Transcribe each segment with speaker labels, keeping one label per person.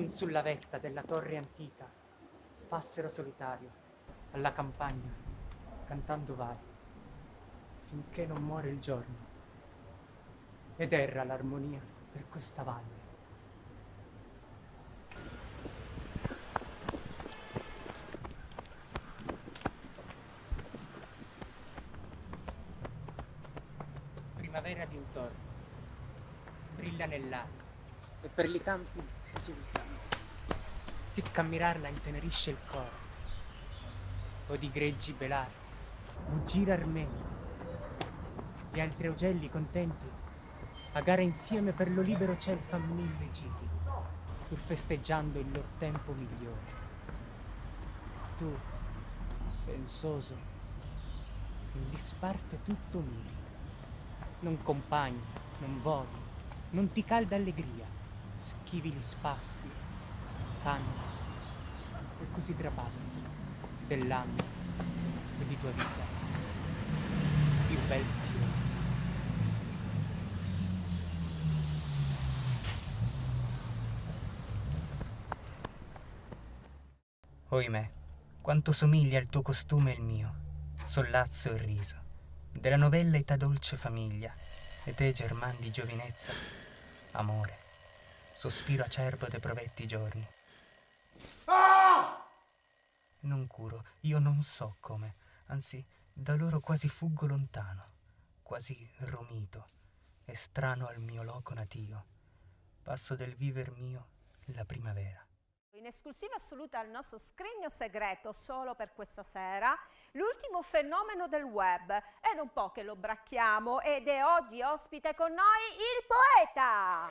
Speaker 1: in sulla vetta della torre antica, passero solitario, alla campagna, cantando vai, finché non muore il giorno, ed erra l'armonia per questa valle. Primavera d'intorno, brilla nell'aria, e per i campi esultano. Sicca a mirarla intenerisce il coro, o di greggi belare, muggire armenti, e altri augelli contenti, a gara insieme per lo libero ciel fan 1000 giri, pur festeggiando il lor tempo migliore. Tu, pensoso, in disparte tutto miri, non compagni, non voli, non ti calda allegria, schivi gli spassi, canti, e così trapassi dell'anno e di tua vita, più bel fiore. Oimè, quanto somiglia il tuo costume e il mio, sollazzo e riso, della novella età dolce famiglia, e te german di giovinezza, amore, sospiro acerbo de provetti giorni. Non curo, io non so come, anzi, da loro quasi fuggo lontano, quasi romito, estraneo al mio loco natio, passo del viver mio la primavera.
Speaker 2: In esclusiva assoluta al nostro scrigno segreto solo per questa sera, l'ultimo fenomeno del web. È da un po' che lo bracchiamo ed è oggi ospite con noi il poeta!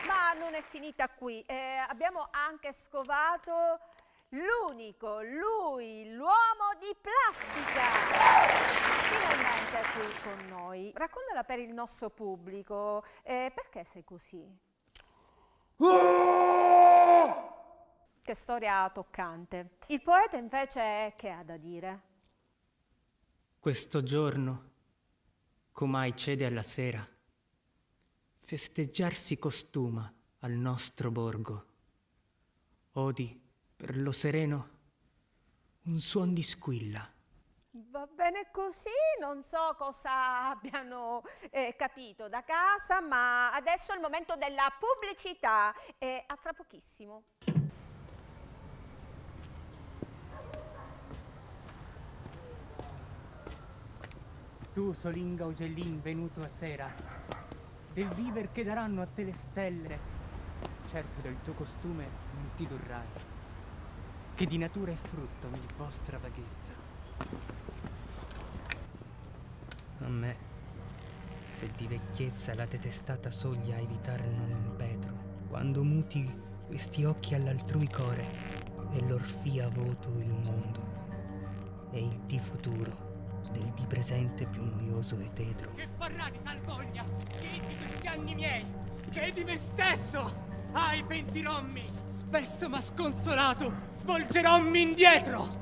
Speaker 2: Ma non è finita qui, abbiamo anche scovato l'unico, lui, l'uomo di plastica! Finalmente è qui con noi. Raccontala per il nostro pubblico, perché sei così? Che storia toccante. Il poeta invece che ha da dire?
Speaker 1: Questo giorno, com'ai cede alla sera, festeggiar si costuma al nostro borgo. Odi, per lo sereno, un suon di squilla.
Speaker 2: Va bene così, non so cosa abbiano capito da casa, ma adesso è il momento della pubblicità e a tra pochissimo.
Speaker 1: Tu, solinga ugellin venuto a sera, del viver che daranno a te le stelle, certo del tuo costume non ti durrai, che di natura è frutto ogni vostra vaghezza. A me, se di vecchiezza la detestata soglia a evitar non impetro, quando muti questi occhi all'altrui core e l'orfia voto il mondo, e il di futuro del di presente più noioso e tetro. Che parrà di tal voglia, che di questi anni miei, che di me stesso! Ai, pentirommi, spesso ma sconsolato, volgerommi indietro!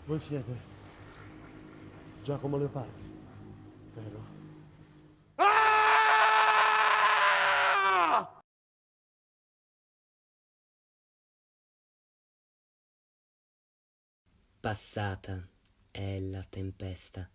Speaker 3: Voi siete Giacomo Leopardi, vero?
Speaker 4: Passata è la tempesta.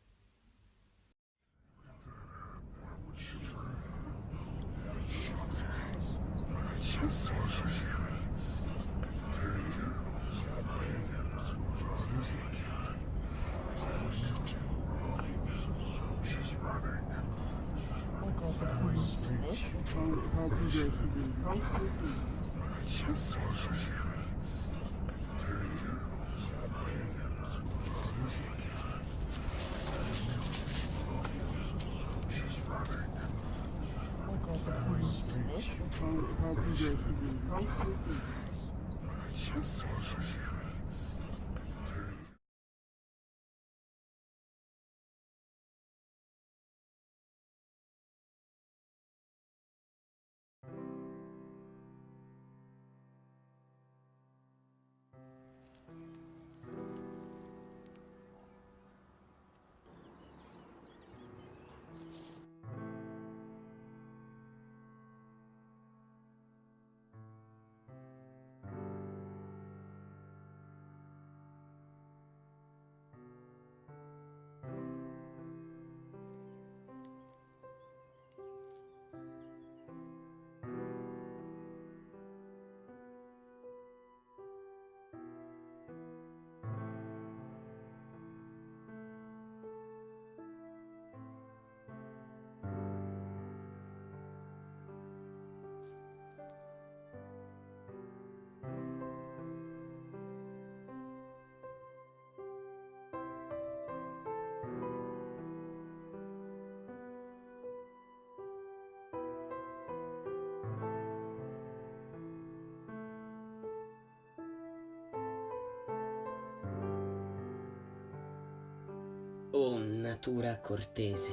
Speaker 4: O natura cortese,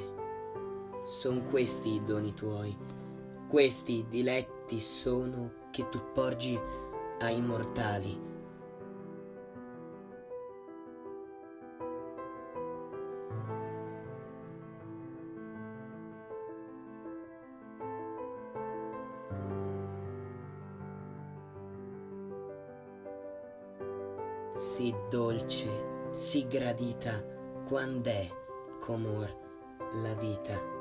Speaker 4: son questi i doni tuoi, questi i diletti sono che tu porgi ai mortali. Sì dolce, sì gradita, quand'è com'or la vita.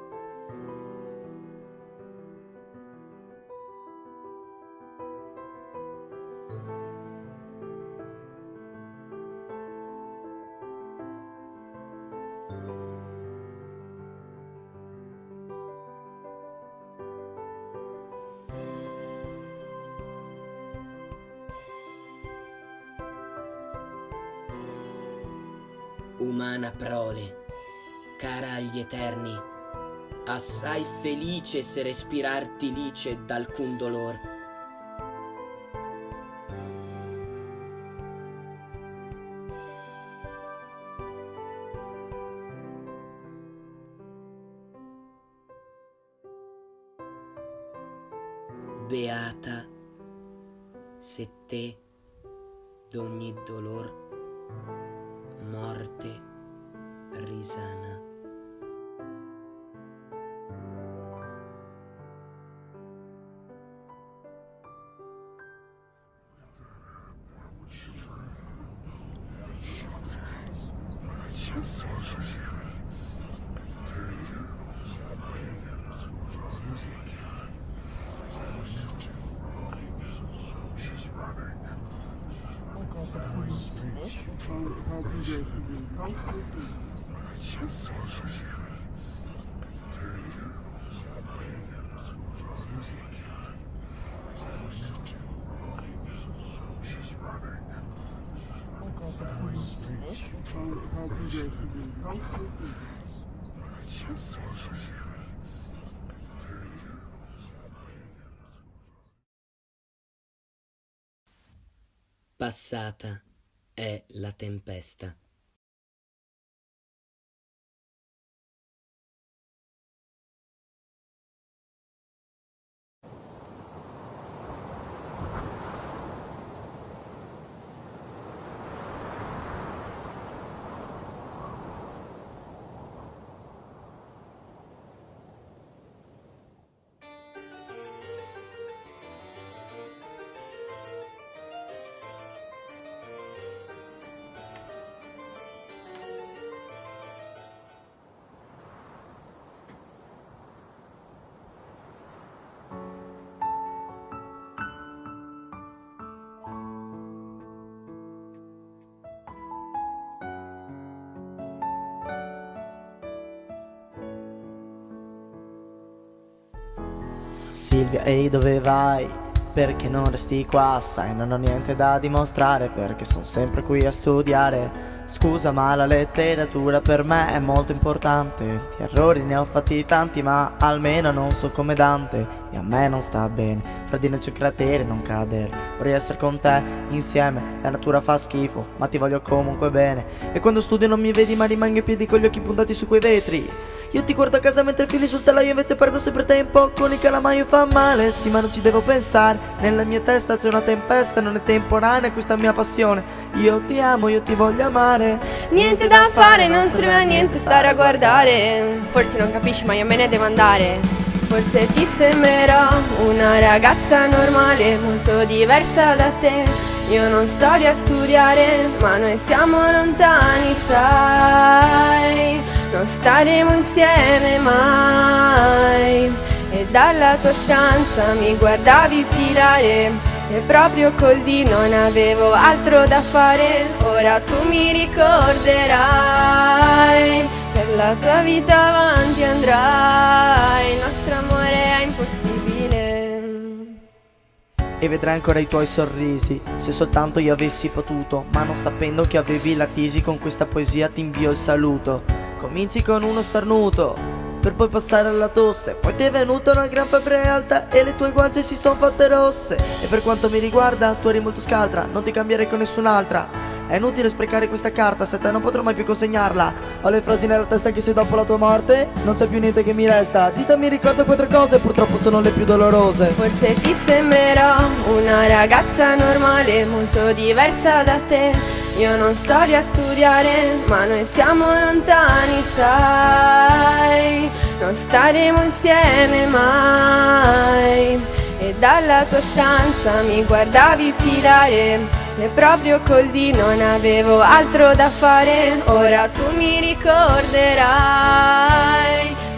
Speaker 4: Umana prole, cara agli eterni, assai felice se respirarti lice d'alcun dolor. Beata se te d'ogni dolor morte risana. Passata è la tempesta.
Speaker 5: Silvia, ehi, dove vai? Perché non resti qua? Sai, non ho niente da dimostrare, perché sono sempre qui a studiare. Scusa, ma la letteratura per me è molto importante. Di errori ne ho fatti tanti, ma almeno non so come Dante. E a me non sta bene, fra di noi c'è un cratere, non cadere. Vorrei essere con te, insieme, la natura fa schifo, ma ti voglio comunque bene. E quando studio non mi vedi, ma rimango in piedi con gli occhi puntati su quei vetri. Io ti guardo a casa mentre fili sul telaio, invece perdo sempre tempo con il calamaio, fa male. Sì, ma non ci devo pensare, nella mia testa c'è una tempesta, non è temporanea questa mia passione. Io ti amo, io ti voglio amare.
Speaker 6: Niente da fare, non serve a niente stare a guardare. Forse non capisci, ma io me ne devo andare. Forse ti sembrerò una ragazza normale, molto diversa da te. Io non sto lì a studiare, ma noi siamo lontani, sai. Non staremo insieme mai. E dalla tua stanza mi guardavi filare, e proprio così non avevo altro da fare. Ora tu mi ricorderai, per la tua vita avanti andrai. Il nostro amore è impossibile.
Speaker 5: E vedrai ancora i tuoi sorrisi, se soltanto io avessi potuto. Ma non sapendo che avevi la tesi, con questa poesia ti invio il saluto. Cominci con uno starnuto, per poi passare alla tosse. Poi ti è venuta una gran febbre alta e le tue guance si son fatte rosse. E per quanto mi riguarda tu eri molto scaltra, non ti cambierei con nessun'altra. È inutile sprecare questa carta, se te non potrò mai più consegnarla. Ho le frasi nella testa anche se dopo la tua morte non c'è più niente che mi resta. Dita mi ricordo 4 cose, purtroppo sono le più dolorose.
Speaker 6: Forse ti sembrerò una ragazza normale, molto diversa da te. Io non sto lì a studiare, ma noi siamo lontani, sai. Non staremo insieme mai. E dalla tua stanza mi guardavi filare, e proprio così non avevo altro da fare. Ora tu mi ricorderai,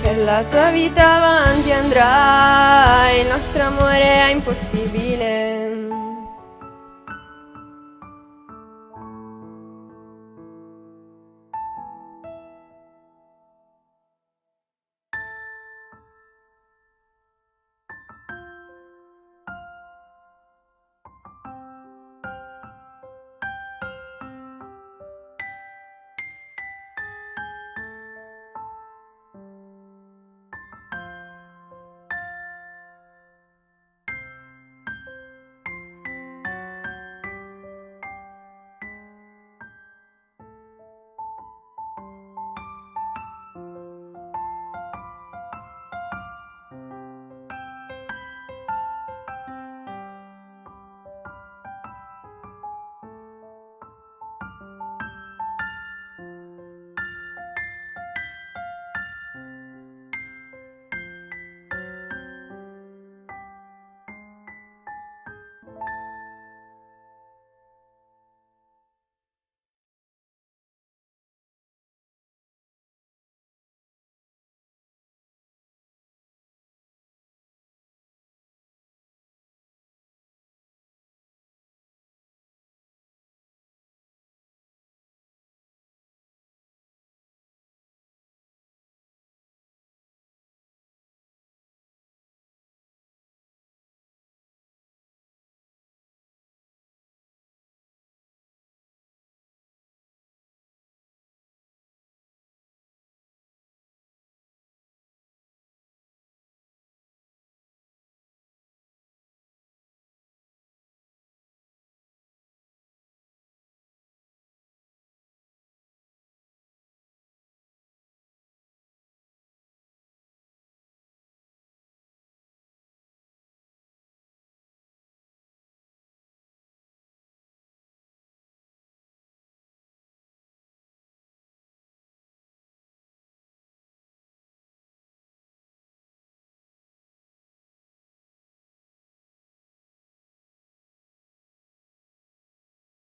Speaker 6: per la tua vita avanti andrai. Il nostro amore è impossibile.